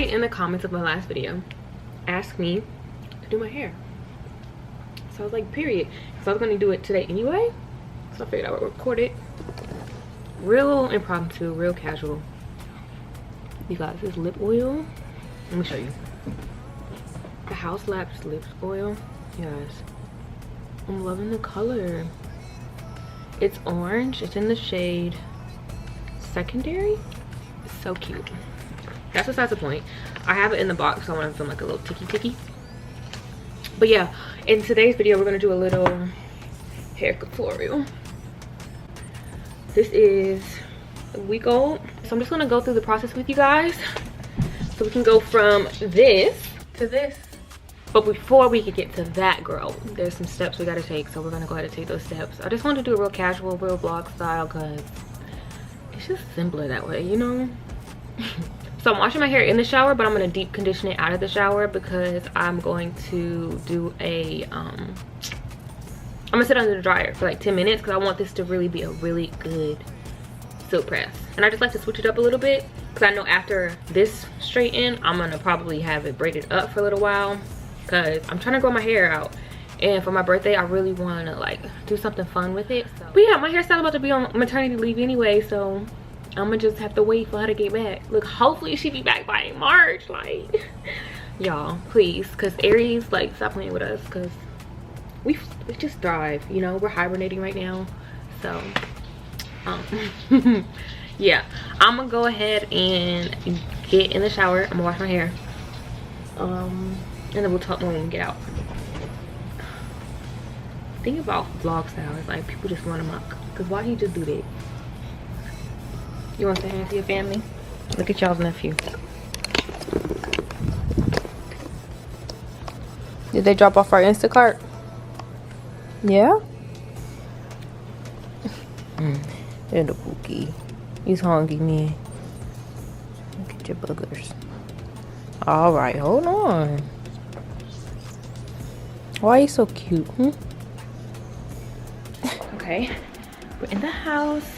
somebody in the comments of my last video asked me to do my hair. So I was like, period. So I was gonna do it today anyway. So I figured I would record it. Real impromptu, real casual. You guys, this lip oil. Let me show you. The House Labs lip oil. You guys, I'm loving the color. It's orange. It's in the shade Secondary. It's so cute. That's besides the point. I have it in the box, so I want to feel like a little ticky. But yeah, in today's video, we're gonna do a little hair tutorial. This is a week old, so I'm just gonna go through the process with you guys, so we can go from this to this. But before we can get to that, girl, there's some steps we gotta take, so we're gonna go ahead and take those steps. I just wanted to do a real casual, real vlog style, because it's just simpler that way, you know? So I'm washing my hair in the shower, but I'm gonna deep condition it out of the shower because I'm going to do a I'm gonna sit under the dryer for like 10 minutes because I want this to really be a really good silk press. And I just like to switch it up a little bit because I know after this straighten, I'm gonna probably have it braided up for a little while because I'm trying to grow my hair out. And for my birthday, I really want to like do something fun with it. So. But yeah, my hairstyle about to be on maternity leave anyway, so I'm gonna just have to wait for her to get back. Look, hopefully she be back by March. Like, y'all, please, because Aries, like, stop playing with us because we just thrive, you know? We're hibernating right now. So, yeah, I'm gonna go ahead and get in the shower. I'm gonna wash my hair. And then we'll talk more when we get out. The thing about vlog style is like people just run amok. Because why he just do that? You want to say hi to your family? Look at y'all's nephew. Did they drop off our Instacart? Yeah? They're the pookie. He's hungry, man. Look at your boogers. Alright, hold on. Why are you so cute? Okay, we're in the house.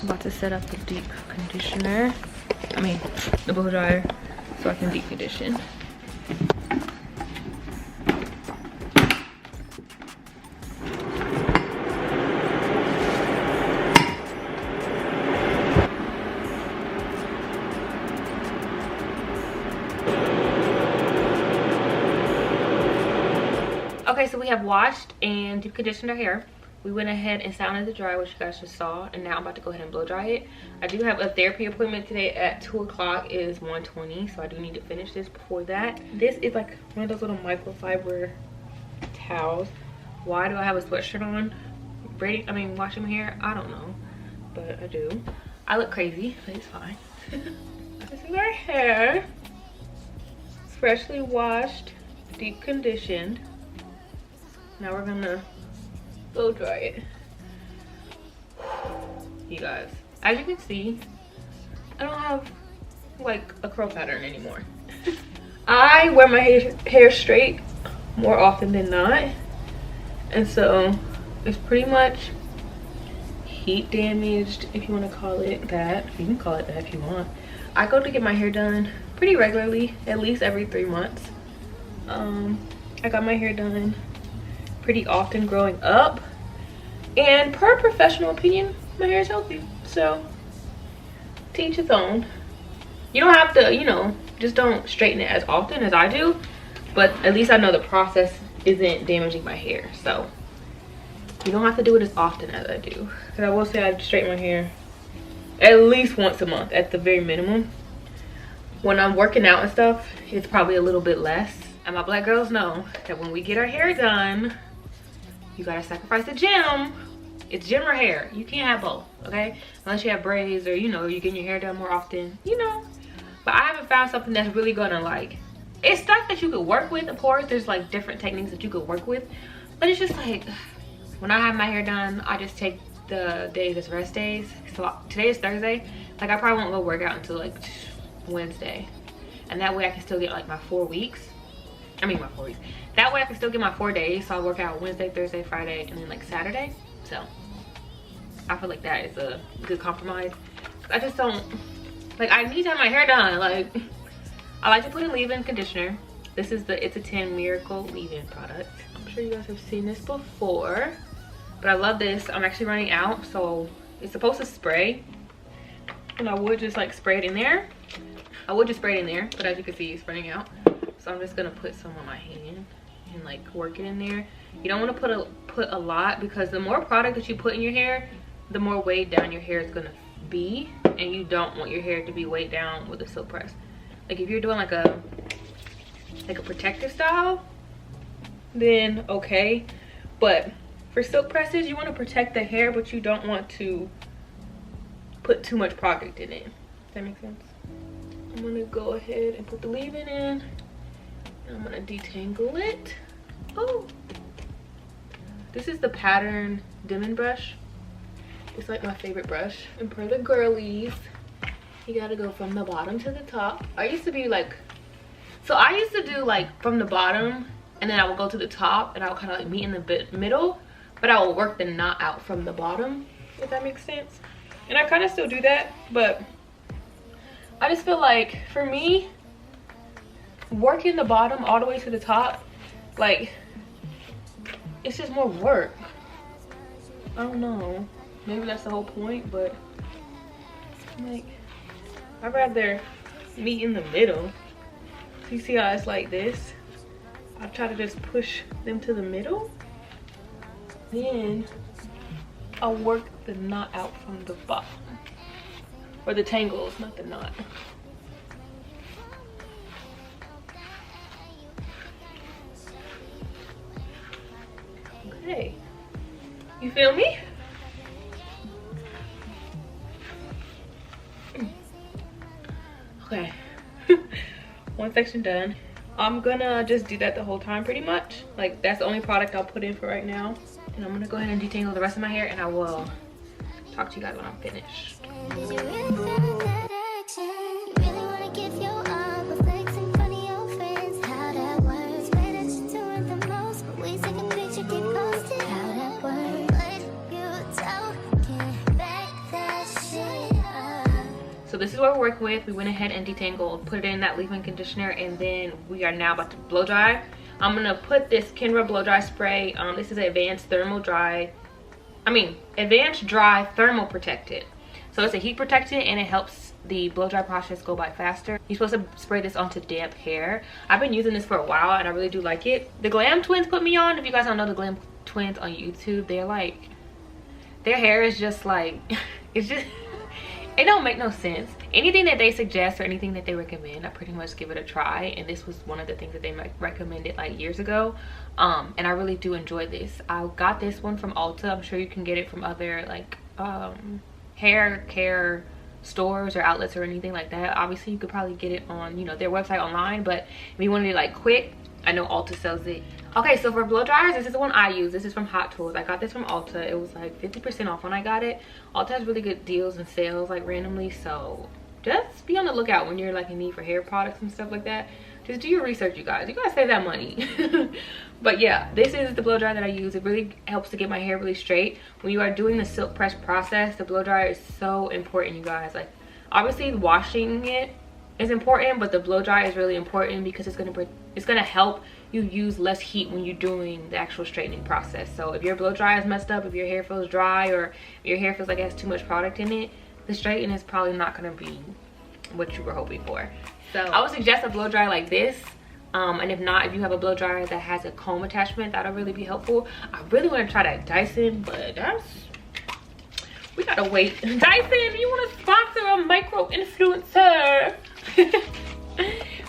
I'm about to set up the deep conditioner. I mean, the blow dryer, so I can deep condition. Okay, so we have washed and deep conditioned our hair. We went ahead and sat under the dryer, which you guys just saw, and now I'm about to go ahead and blow dry it. I do have a therapy appointment today at 2 o'clock. It is 1:20, so I do need to finish this before that. This is like one of those little microfiber towels. Why do I have a sweatshirt on? Washing my hair? I don't know, but I do. I look crazy, but it's fine. This is our hair. Freshly washed, deep conditioned. Now we're gonna blow dry it. You guys, as you can see, I don't have like a curl pattern anymore. I wear my hair straight more often than not, and so it's pretty much heat damaged, if you want to call it that. You can call it that if you want. I go to get my hair done pretty regularly, at least every 3 months. I got my hair done pretty often growing up, and per professional opinion, my hair is healthy. So to each his own. You don't have to, you know, just don't straighten it as often as I do, but at least I know the process isn't damaging my hair. So you don't have to do it as often as I do, because I will say I straighten my hair at least once a month at the very minimum. When I'm working out and stuff, it's probably a little bit less. And my black girls know that when we get our hair done, you gotta sacrifice the gym. It's gym or hair. You can't have both, okay? Unless you have braids or, you know, you're getting your hair done more often, you know. But I haven't found something that's really gonna like, it's stuff that you could work with, of course. There's like different techniques that you could work with. But it's just like, when I have my hair done, I just take the days as rest days. So today is Thursday. Like, I probably won't go work out until like Wednesday. And that way I can still get like my 4 weeks. My 4 weeks. That way I can still get my 4 days. So I'll work out Wednesday, Thursday, Friday, and then like Saturday. So I feel like that is a good compromise. I just don't, like, I need to have my hair done. Like, I like to put in leave-in conditioner. This is the It's a 10 Miracle leave-in product. I'm sure you guys have seen this before, but I love this. I'm actually running out, so it's supposed to spray, and I would just like spray it in there. I would just spray it in there, but as you can see, it's running out. So I'm just gonna put some on my hand and like work it in there. You don't want to put a lot, because the more product that you put in your hair, the more weighed down your hair is gonna be, and you don't want your hair to be weighed down with a silk press. Like if you're doing like a protective style, then okay, but for silk presses, you want to protect the hair, but you don't want to put too much product in it. Does that make sense? I'm gonna go ahead and put the leave-in in. I'm gonna detangle it. Oh, this is the Pattern Diamond brush. It's like my favorite brush. And for the girlies, you gotta go from the bottom to the top. I used to do like from the bottom, and then I would go to the top, and I would kind of like meet in the middle, but I will work the knot out from the bottom, if that makes sense. And I kind of still do that, but I just feel like for me, working the bottom all the way to the top, like it's just more work. I don't know, maybe that's the whole point, but like I'd rather meet in the middle. So you see how it's like this? I try to just push them to the middle, then I'll work the knot out from the bottom, or the tangles, not the knot. Okay, you feel me? Okay. One section done. I'm gonna just do that the whole time pretty much. Like that's the only product I'll put in for right now. And I'm gonna go ahead and detangle the rest of my hair, and I will talk to you guys when I'm finished. So this is what we're working with. We went ahead and detangled, put it in that leave-in conditioner, and then we are now about to blow dry. I'm gonna put this Kenra blow dry spray. This is advanced dry thermal protected. So it's a heat protectant, and it helps the blow dry process go by faster. You're supposed to spray this onto damp hair. I've been using this for a while, and I really do like it. The Glam Twins put me on. If you guys don't know the Glam Twins on YouTube, they're like, their hair is just like, it's just, it don't make no sense. Anything that they suggest or anything that they recommend, I pretty much give it a try, and this was one of the things that they recommended like years ago. And I really do enjoy this. I got this one from Ulta. I'm sure you can get it from other like hair care stores or outlets or anything like that. Obviously you could probably get it on, you know, their website online, but if you wanted it like quick, I know Ulta sells it. Okay, so for blow dryers, this is the one I use. This is from Hot Tools. I got this from Ulta. It was like 50% off when I got it. Ulta has really good deals and sales like randomly, so just be on the lookout when you're like in need for hair products and stuff like that. Just do your research, you guys. You gotta save that money. But yeah, this is the blow dryer that I use. It really helps to get my hair really straight. When you are doing the silk press process, the blow dryer is so important, you guys. Like obviously washing it is important, but the blow dryer is really important because it's gonna help you use less heat when you're doing the actual straightening process. So if your blow dryer is messed up, if your hair feels dry, or if your hair feels like it has too much product in it, the straighten is probably not gonna be what you were hoping for. So I would suggest a blow dryer like this, and if not, if you have a blow dryer that has a comb attachment, that'll really be helpful. I really want to try that Dyson, but we gotta wait. Dyson, you want to sponsor a micro influencer?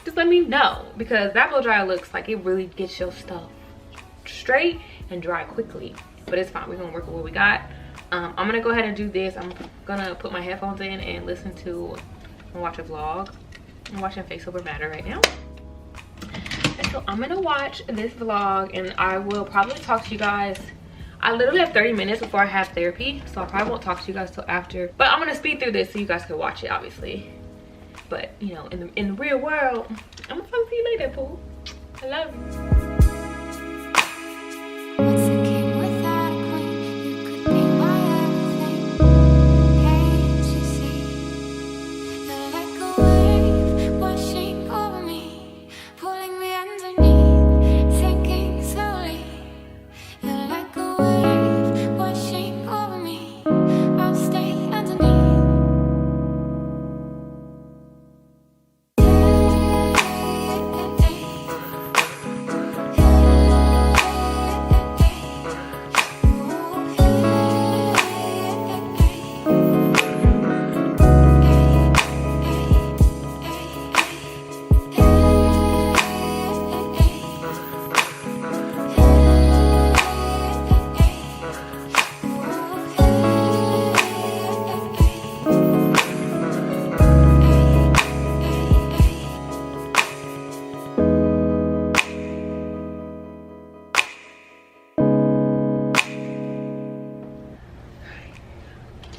Just let me know, because that blow dryer looks like it really gets your stuff straight and dry quickly. But it's fine, we're gonna work with what we got. I'm gonna go ahead and do this. I'm gonna put my headphones in and listen to and watch a vlog. I'm watching Face Over Matter right now. And so I'm gonna watch this vlog, and I will probably talk to you guys. I literally have 30 minutes before I have therapy, so I probably won't talk to you guys till after. But I'm gonna speed through this so you guys can watch it, obviously. But you know, in the real world, I'm gonna talk to you later, Pooh. I love you. Over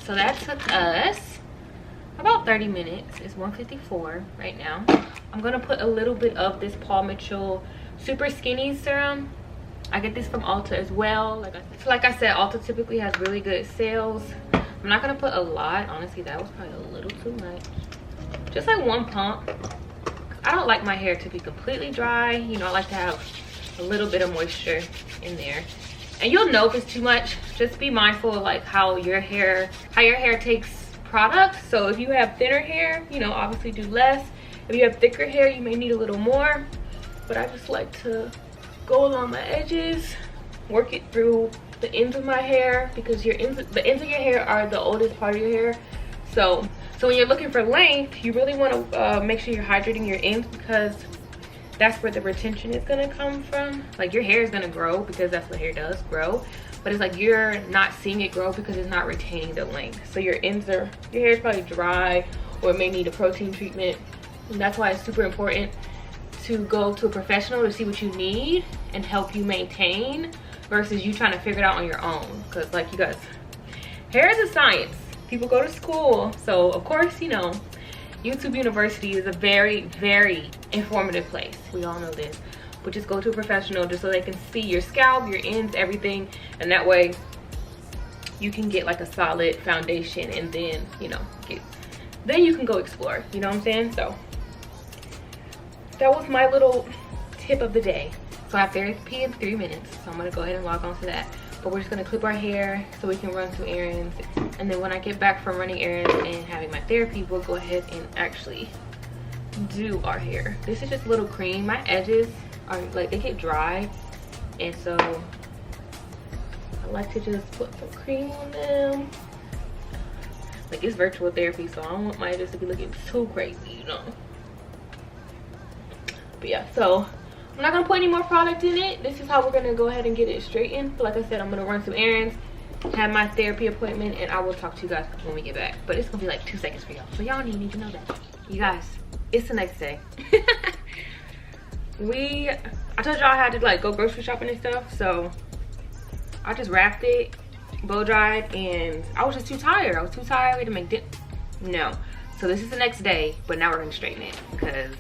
so that took us about 30 minutes. It's 1:54 right now. I'm gonna put a little bit of this Paul Mitchell Super Skinny Serum. I get this from Ulta as well. Like I said, Ulta typically has really good sales. I'm not gonna put a lot. Honestly, that was probably a little too much. Just like 1 pump. I don't like my hair to be completely dry. You know, I like to have a little bit of moisture in there. And you'll know if it's too much. Just be mindful of like how your hair takes products. So if you have thinner hair, you know, obviously do less. If you have thicker hair, you may need a little more. But I just like to go along my edges, work it through the ends of my hair, because the ends of your hair are the oldest part of your hair. So when you're looking for length, you really want to make sure you're hydrating your ends, because that's where the retention is going to come from. Like, your hair is going to grow because that's what hair does, grow. But it's like you're not seeing it grow because it's not retaining the length. So your hair is probably dry, or it may need a protein treatment. And that's why it's super important to go to a professional to see what you need and help you maintain, versus you trying to figure it out on your own. Because like, you guys, hair is a science. People go to school, so of course, you know, YouTube University is a very, very informative place. We all know this. But just go to a professional just so they can see your scalp, your ends, everything, and that way you can get like a solid foundation, and then, you know, then you can go explore. You know what I'm saying? So that was my little tip of the day. So I have therapy in 3 minutes, so I'm gonna go ahead and log on to that. But we're just gonna clip our hair so we can run some errands, and then when I get back from running errands and having my therapy, we'll go ahead and actually do our hair. This is just a little cream. My edges are like, they get dry, and so I like to just put some cream on them. Like, it's virtual therapy, so I don't want my edges to be looking too crazy, you know. But yeah, so I'm not gonna put any more product in it. This is how we're gonna go ahead and get it straightened. But like I said, I'm gonna run some errands, have my therapy appointment, and I will talk to you guys when we get back. But it's gonna be like 2 seconds for y'all, so y'all need to know that. You guys, it's the next day. I told y'all I had to like go grocery shopping and stuff, so I just wrapped it, blow dried, and I was just too tired. I was too tired to make dinner. No. So this is the next day, but now we're gonna straighten it, because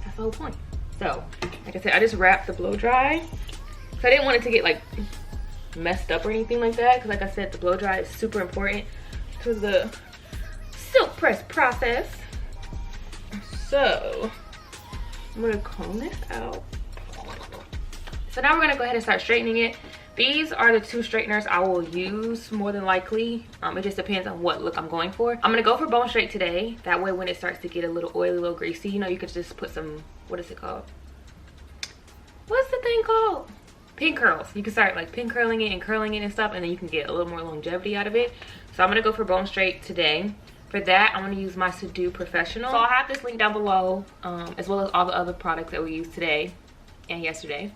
that's the whole point. So, like I said, I just wrapped the blow dry. So I didn't want it to get like messed up or anything like that, because like I said, the blow dry is super important to the silk press process. So I'm gonna comb this out. So now we're gonna go ahead and start straightening it. These are the 2 straighteners I will use more than likely. It just depends on what look I'm going for. I'm gonna go for bone straight today. That way when it starts to get a little oily, a little greasy, you know, you could just put some, what is it called? What's the thing called? Pin curls. You can start like pin curling it and curling it and stuff, and then you can get a little more longevity out of it. So I'm gonna go for bone straight today. For that, I'm gonna use my Subdue Professional. So I'll have this link down below, as well as all the other products that we used today and yesterday.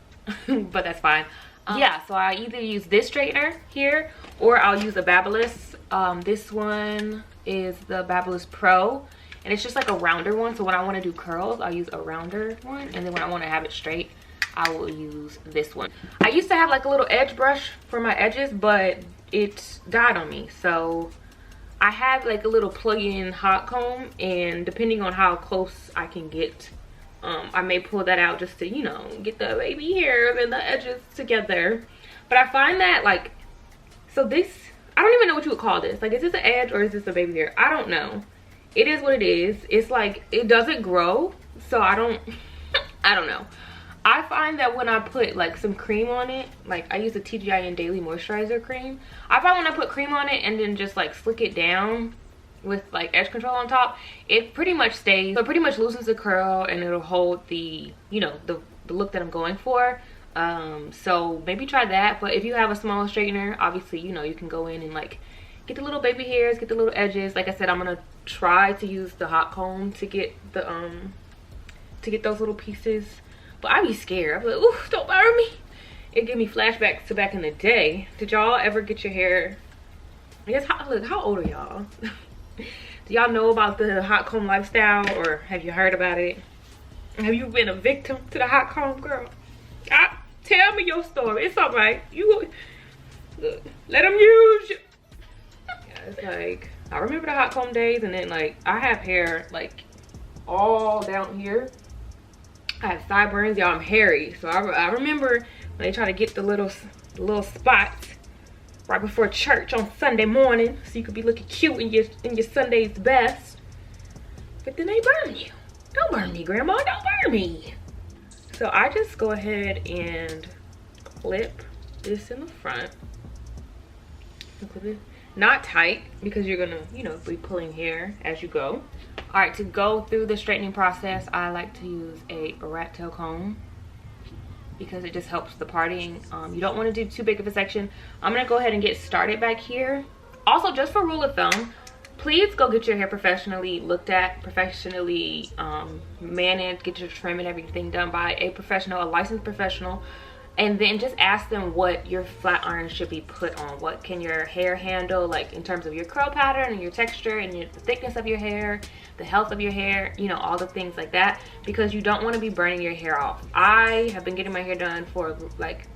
But that's fine. Yeah, so I either use this straightener here, or I'll use a Babyliss. This one is the Babyliss Pro, and it's just like a rounder one. So when I want to do curls, I'll use a rounder one, and then when I want to have it straight, I will use this one. I used to have like a little edge brush for my edges, but it died on me. So I have like a little plug-in hot comb, and depending on how close I can get, I may pull that out just to, you know, get the baby hairs and the edges together. But I find that like, so this, I don't even know what you would call this. Like, is this an edge or is this a baby hair? I don't know. It is what it is. It's like, it doesn't grow, so I don't know. I find that when I put like some cream on it, like I use the TGIN Daily Moisturizer Cream. I find when I put cream on it and then just like slick it down with like edge control on top, it pretty much stays. So it pretty much loosens the curl, and it'll hold the, you know, the look that I'm going for. So maybe try that. But if you have a smaller straightener, obviously, you know, you can go in and like get the little baby hairs, get the little edges. Like I said, I'm gonna try to use the hot comb to get the to get those little pieces. But I be scared. I'm like, ooh, don't burn me. It give me flashbacks to back in the day. Did y'all ever get your hair, I guess, how old are y'all? Do y'all know about the hot comb lifestyle, or have you heard about it? Have you been a victim to the hot comb, girl? Tell me your story. It's all right. You let them use you. Yeah, It's like, I remember the hot comb days, and then like I have hair like all down here. I have sideburns, y'all. I'm hairy, so I remember when they try to get the little spots right before church on Sunday morning, so you could be looking cute in your Sunday's best. But then they burn you. Don't burn me, Grandma. Don't burn me. So I just go ahead and clip this in the front. Clip it. Not tight, because you're gonna, you know, be pulling hair as you go. All right, to go through the straightening process, I like to use a rat tail comb because it just helps the parting. You don't want to do too big of a section. I'm gonna go ahead and get started back here. Also, just for rule of thumb, please go get your hair professionally looked at, professionally managed, get your trim and everything done by a professional, a licensed professional. And then just ask them what your flat iron should be put on. What can your hair handle, like in terms of your curl pattern and your texture and the thickness of your hair, the health of your hair, you know, all the things like that, because you don't want to be burning your hair off. I have been getting my hair done for like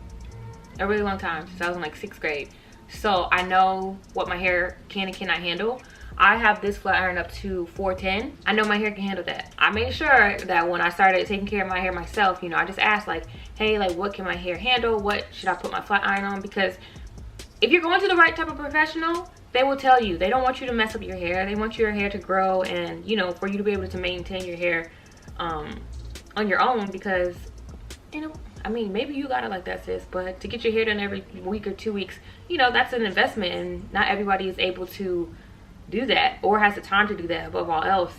a really long time, since I was in like 6th grade. So I know what my hair can and cannot handle. I have this flat iron up to 410. I know my hair can handle that. I made sure that when I started taking care of my hair myself, you know, I just asked like, hey, like what can my hair handle? What should I put my flat iron on? Because if you're going to the right type of professional, they will tell you. They don't want you to mess up your hair. They want your hair to grow and, you know, for you to be able to maintain your hair on your own, because, you know, I mean, maybe you got it like that, sis, but to get your hair done every week or 2 weeks, you know, that's an investment, and not everybody is able to do that or has the time to do that, above all else.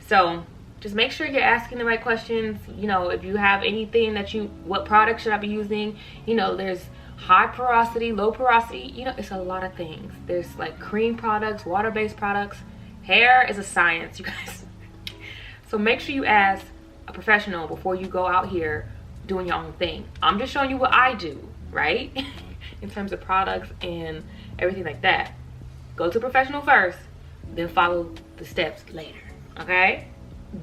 So just make sure you're asking the right questions. You know, if you have anything that what product should I be using? You know, there's high porosity, low porosity, you know, it's a lot of things. There's like cream products, water-based products. Hair is a science, you guys. So make sure you ask a professional before you go out here doing your own thing. I'm just showing you what I do, right? In terms of products and everything like that. Go to a professional first, then follow the steps later, okay?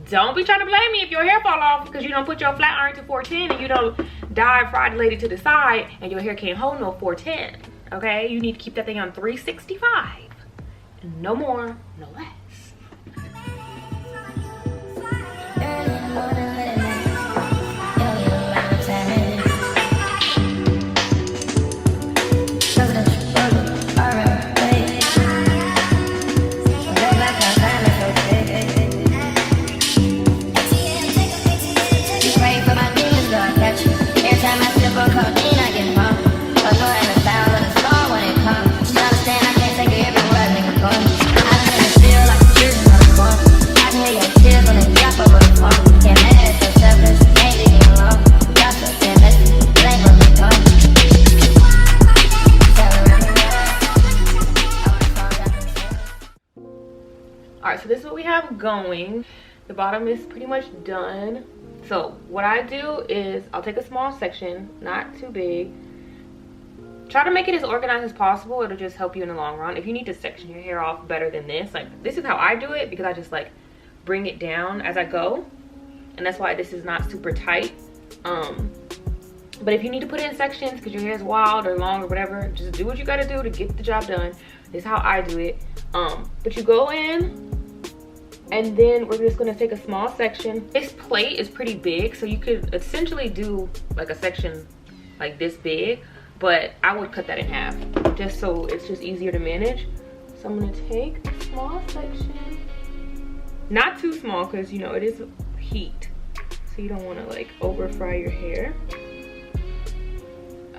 Don't be trying to blame me if your hair fall off because you don't put your flat iron to 410 and you don't dive fried lady to the side and your hair can't hold no 410, okay? You need to keep that thing on 365. No more, no less. Alright, so this is what we have going. The bottom is pretty much done. So what I do is I'll take a small section, not too big. Try to make it as organized as possible. It'll just help you in the long run. If you need to section your hair off better than this, like this is how I do it, because I just like bring it down as I go. And that's why this is not super tight. But if you need to put it in sections because your hair is wild or long or whatever, just do what you gotta do to get the job done. This is how I do it. But you go in, and then we're just gonna take a small section. This plate is pretty big, so you could essentially do like a section like this big, but I would cut that in half just so it's just easier to manage. So I'm gonna take a small section, not too small because, you know, it is heat, so you don't want to like over fry your hair.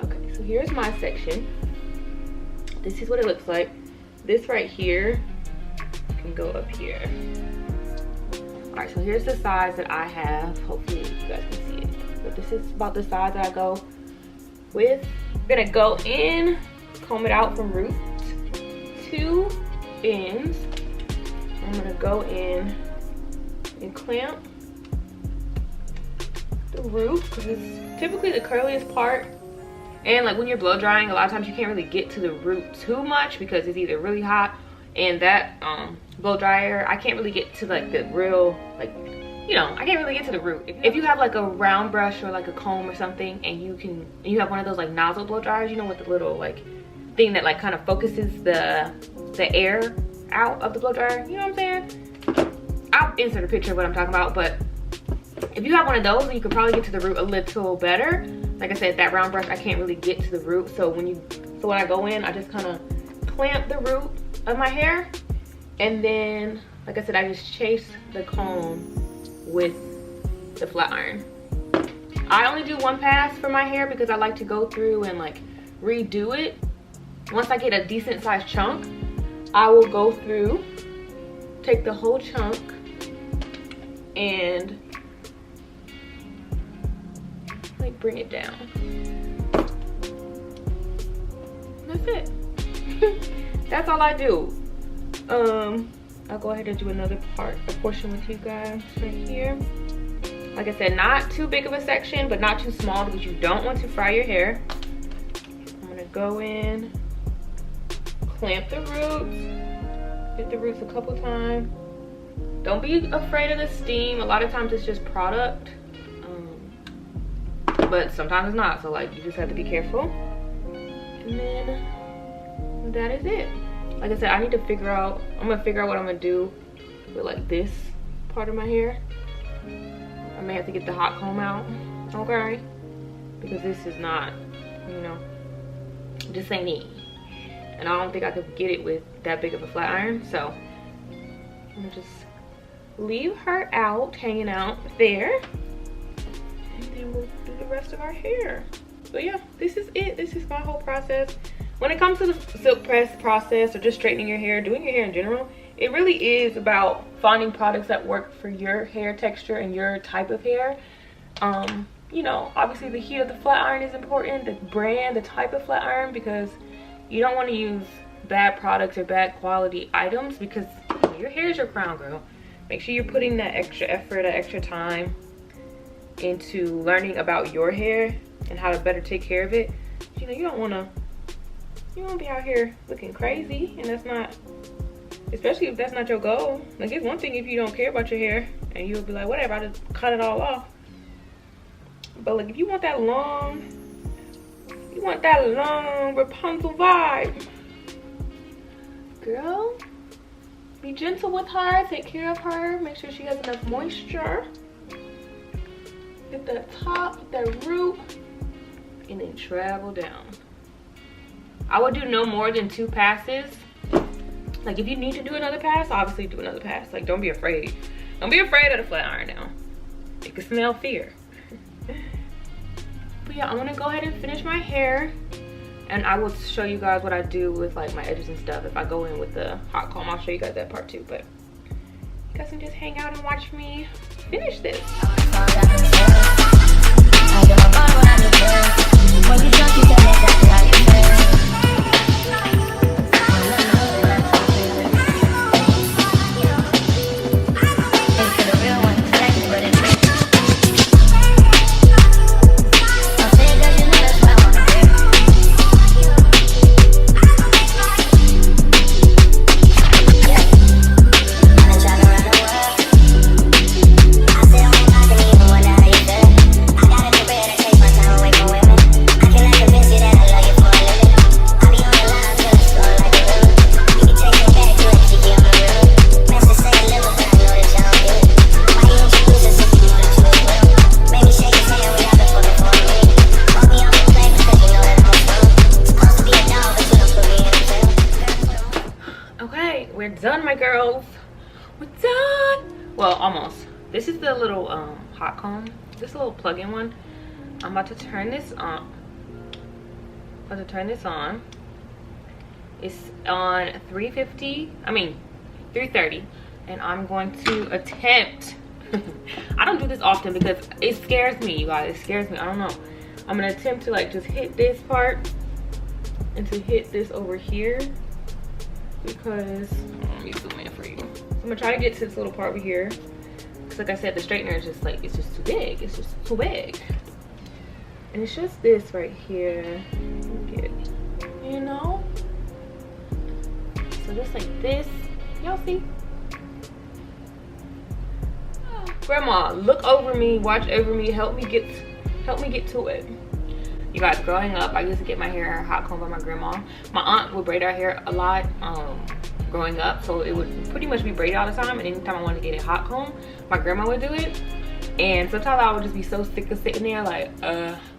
Okay, so here's my section. This is what it looks like. This right here can go up here. All right, so here's the size that I have. Hopefully you guys can see it, but this is about the size that I go with. I'm gonna go in, comb it out from root to ends. I'm gonna go in and clamp the root because it's typically the curliest part. And like when you're blow drying, a lot of times you can't really get to the root too much because it's either really hot, and that blow dryer, I can't really get to like the real, like, you know, I can't really get to the root. If you have like a round brush or like a comb or something, and you have one of those like nozzle blow dryers, you know, with the little like thing that like kind of focuses the air out of the blow dryer. You know what I'm saying? I'll insert a picture of what I'm talking about, but if you have one of those, then you could probably get to the root a little better. Like I said, that round brush, I can't really get to the root. So when I go in, I just kind of clamp the root of my hair. And then, like I said, I just chase the comb with the flat iron. I only do one pass for my hair because I like to go through and like redo it. Once I get a decent sized chunk, I will go through, take the whole chunk, and like bring it down. That's it. That's all I do. I'll go ahead and do another portion with you guys right here. Like I said, not too big of a section, but not too small because you don't want to fry your hair. I'm gonna go in, clamp the roots, hit the roots a couple times. Don't be afraid of the steam. A lot of times it's just product, but sometimes it's not. So like you just have to be careful. And then that is it. Like I said, I need to figure out, I'm gonna figure out what I'm gonna do with like this part of my hair. I may have to get the hot comb out, okay? Because this is not, you know, this ain't it. And I don't think I could get it with that big of a flat iron. So I'm gonna just leave her out, hanging out there. And then we'll do the rest of our hair. But yeah, this is it. This is my whole process. When it comes to the silk press process or just straightening your hair, doing your hair in general, it really is about finding products that work for your hair texture and your type of hair. You know, obviously the heat of the flat iron is important, the brand, the type of flat iron, because you don't want to use bad products or bad quality items, because your hair is your crown, girl. Make sure you're putting that extra effort, that extra time into learning about your hair and how to better take care of it. You know, you don't want to be out here looking crazy, and that's not, especially if that's not your goal. Like, it's one thing if you don't care about your hair and you'll be like, whatever, I just cut it all off. But like, if you want that long Rapunzel vibe, girl, be gentle with her, take care of her, make sure she has enough moisture. Get that top, get that root, and then travel down. I would do no more than 2 passes. Like, if you need to do another pass, obviously do another pass. Like, don't be afraid. Don't be afraid of the flat iron now. You can smell fear. But yeah, I'm gonna go ahead and finish my hair, and I will show you guys what I do with like my edges and stuff. If I go in with the hot comb, I'll show you guys that part too. But you guys can just hang out and watch me finish this. We're done, my girls. We're done. Well, almost. This is the little hot comb. This little plug-in one. I'm about to turn this on. It's on 330, and I'm going to attempt. I don't do this often because it scares me, you guys. It scares me. I don't know. I'm gonna attempt to like just hit this part and to hit this over here, because let me zoom in for you. I'm gonna try to get to this little part over here, because like I said, the straightener is just like, it's just too big. It's just too big. And it's just this right here. You know? So just like this. Y'all see? Grandma, look over me, watch over me, help me get to it. You guys, growing up, I used to get my hair hot combed by my grandma. My aunt would braid our hair a lot growing up, so it would pretty much be braided all the time, and anytime I wanted to get it hot combed, my grandma would do it. And sometimes I would just be so sick of sitting there like,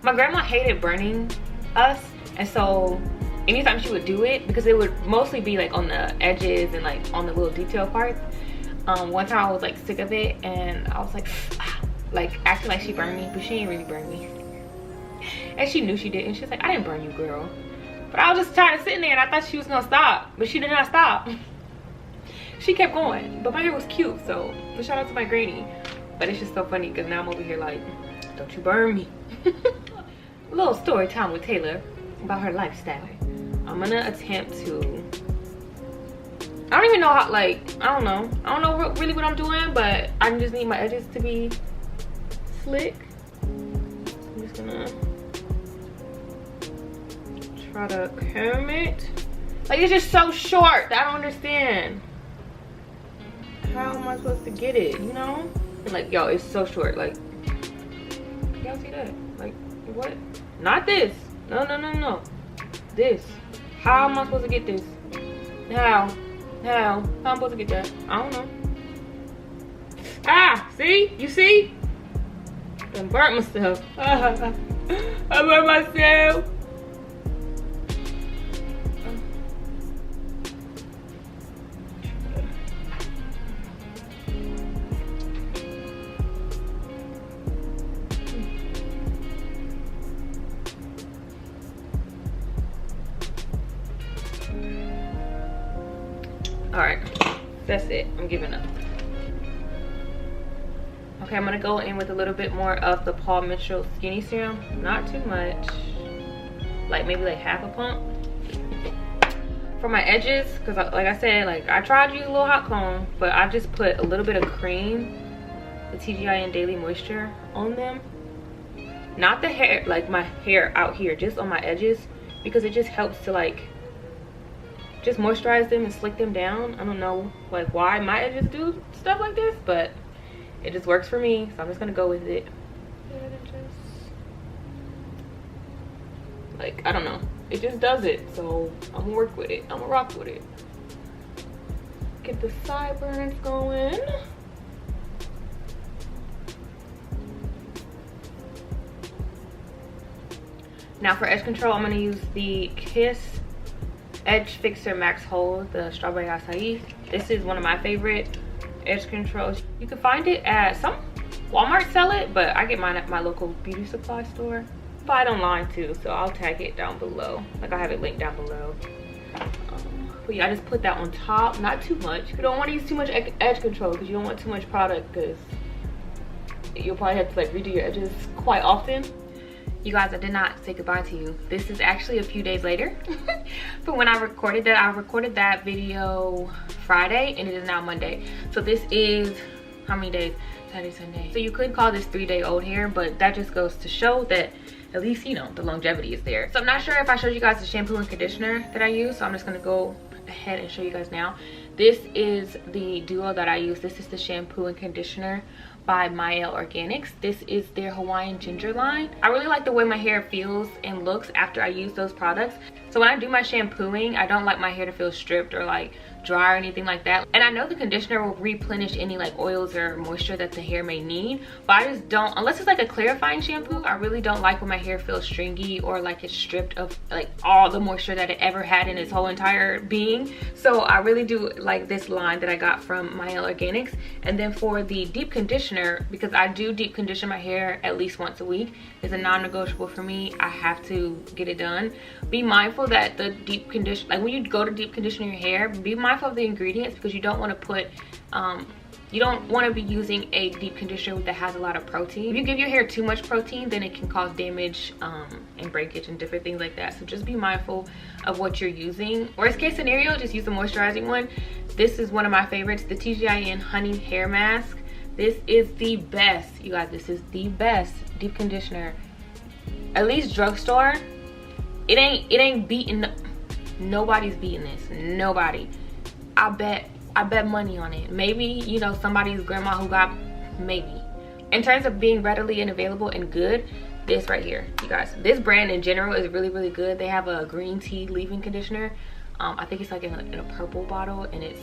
my grandma hated burning us, and so anytime she would do it, because it would mostly be like on the edges and like on the little detail parts, one time I was like sick of it, and I was like acting like she burned me, but she ain't really burn me. And she knew she didn't. She's like, I didn't burn you, girl. But I was just tired of sitting there, and I thought she was gonna stop, but she did not stop. She kept going, but my hair was cute, so shout out to my granny. But it's just so funny because now I'm over here like, don't you burn me. A little story time with Taylor about her lifestyle. I'm gonna attempt to, I don't even know how, like, I don't know really what I'm doing, but I just need my edges to be slick. I'm just gonna try to comb it. Like, it's just so short. I don't understand. How am I supposed to get it, you know? And like, yo, it's so short. Like, y'all see that? Like, what? Not this. No. This. How am I supposed to get this? How am I supposed to get that? I don't know. Ah, see? You see? I burnt myself. I burnt myself. All right, that's it. I'm giving up. Okay, I'm gonna go in with a little bit more of the Paul Mitchell Skinny Serum. Not too much, like maybe like half a pump. For my edges, because like I said, like I tried to use a little hot comb, but I just put a little bit of cream, the TGIN Daily Moisture, on them. Not the hair, like my hair out here, just on my edges, because it just helps to like just moisturize them and slick them down. I don't know like why my edges do stuff like this, but it just works for me, so I'm just gonna go with it. Like, I don't know, it just does it, so I'm gonna work with it. I'm gonna rock with it. Get the sideburns going. Now for edge control, I'm gonna use the Kiss Edge Fixer Max Hold, the strawberry acai. This is one of my favorite edge controls. You can find it at some Walmart sell it, but I get mine at my local beauty supply store. Buy it online too, so I'll tag it down below. Like I have it linked down below. But yeah, I just put that on top, not too much. You don't want to use too much edge control because you don't want too much product, because you'll probably have to like redo your edges quite often. You guys, I did not say goodbye to you. This is actually a few days later from when I recorded that. I recorded that video Friday and it is now Monday. So this is, how many days? Saturday, Sunday. So you could call this 3-day-old hair, but that just goes to show that at least, you know, the longevity is there. So I'm not sure if I showed you guys the shampoo and conditioner that I use, so I'm just gonna go ahead and show you guys now. This is the duo that I use. This is the shampoo and conditioner by Mael Organics. This is their Hawaiian Ginger line. I really like the way my hair feels and looks after I use those products. So when I do my shampooing, I don't like my hair to feel stripped or like dry or anything like that. And I know the conditioner will replenish any like oils or moisture that the hair may need, but I just don't, unless it's like a clarifying shampoo, I really don't like when my hair feels stringy or like it's stripped of like all the moisture that it ever had in its whole entire being. So I really do like this line that I got from Mael Organics. And then for the deep conditioner, because I do deep condition my hair at least once a week, it's a non-negotiable for me. I have to get it done. Be mindful that the deep condition, like when you go to deep condition your hair, be mindful of the ingredients, because you don't want to put you don't want to be using a deep conditioner that has a lot of protein. If you give your hair too much protein, then it can cause damage and breakage and different things like that. So just be mindful of what you're using. Worst case scenario, just use a moisturizing one. This is one of my favorites, the TGIN Honey Hair Mask. This is the best, you guys. This is the best deep conditioner, at least drugstore. It ain't beating, nobody's beating this, nobody. I bet money on it. Maybe, you know, somebody's grandma who got, maybe. In terms of being readily and available and good, this right here, you guys. This brand in general is really, really good. They have a green tea leave-in conditioner. I think it's like in a purple bottle, and it's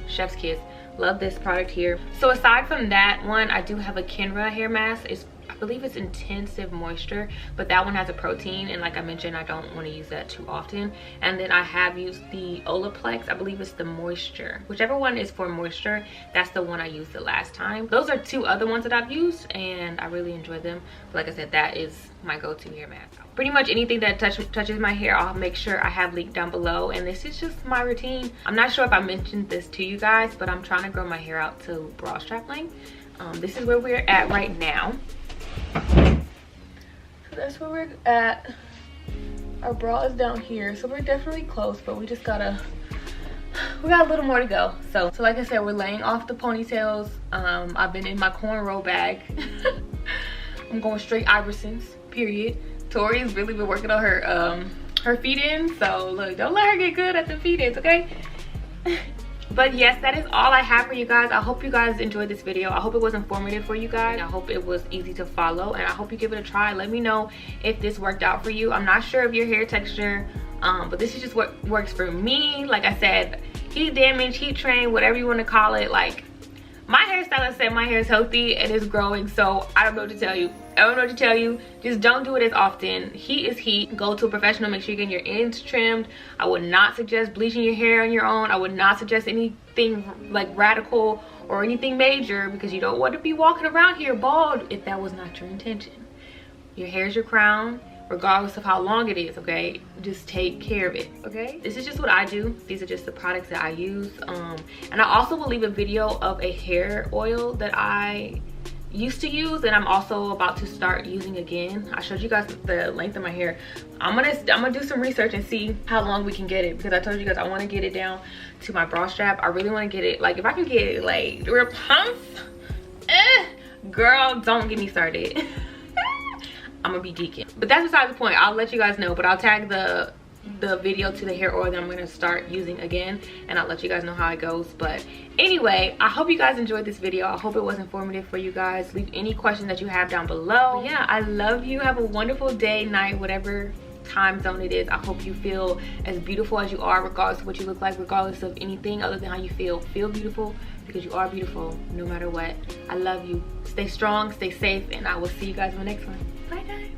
chef's kiss. Love this product here. So aside from that one, I do have a Kenra hair mask. I believe it's intensive moisture, but that one has a protein, and like I mentioned, I don't want to use that too often. And then I have used the Olaplex. I believe it's the moisture, whichever one is for moisture, that's the one I used the last time. Those are 2 other ones that I've used, and I really enjoy them. But like I said, that is my go-to hair mask. Pretty much anything that touches my hair, I'll make sure I have linked down below. And this is just my routine. I'm not sure if I mentioned this to you guys, but I'm trying to grow my hair out to bra strap length. This is where we're at right now. So that's where we're at. Our bra is down here, so we're definitely close, but we got a little more to go. So like I said, we're laying off the ponytails. I've been in my cornrow bag. I'm going straight Iversons, period. Tori's really been working on her feet in, so look, don't let her get good at the feet ins, okay? But yes, that is all I have for you guys. I hope you guys enjoyed this video. I hope it was informative for you guys. I hope it was easy to follow, and I hope you give it a try. Let me know if this worked out for you. I'm not sure of your hair texture, but this is just what works for me. Like I said, heat damage, heat train, whatever you want to call it. Like, my hairstylist said my hair is healthy and it's growing, so I don't know what to tell you. I don't know what to tell you. Just don't do it as often. Heat is heat. Go to a professional. Make sure you're getting your ends trimmed. I would not suggest bleaching your hair on your own. I would not suggest anything like radical or anything major, because you don't want to be walking around here bald if that was not your intention. Your hair is your crown, regardless of how long it is, okay? Just take care of it, okay? This is just what I do. These are just the products that I use. And I also will leave a video of a hair oil that I used to use, and I'm also about to start using again. I showed you guys the length of my hair. I'm gonna do some research and see how long we can get it, because I told you guys I want to get it down to my bra strap. I really want to get it, like, if I can get it like pumps, girl, don't get me started. I'm gonna be geeking. But that's beside the point. I'll let you guys know, but I'll tag the video to the hair oil that I'm gonna start using again, and I'll let you guys know how it goes. But anyway, I hope you guys enjoyed this video. I hope it was informative for you guys. Leave any questions that you have down below. But yeah, I love you. Have a wonderful day, night, whatever time zone it is. I hope you feel as beautiful as you are, regardless of what you look like, regardless of anything other than how you feel. Feel beautiful, because you are beautiful no matter what. I love you. Stay strong, stay safe, and I will see you guys in the next one. Bye guys.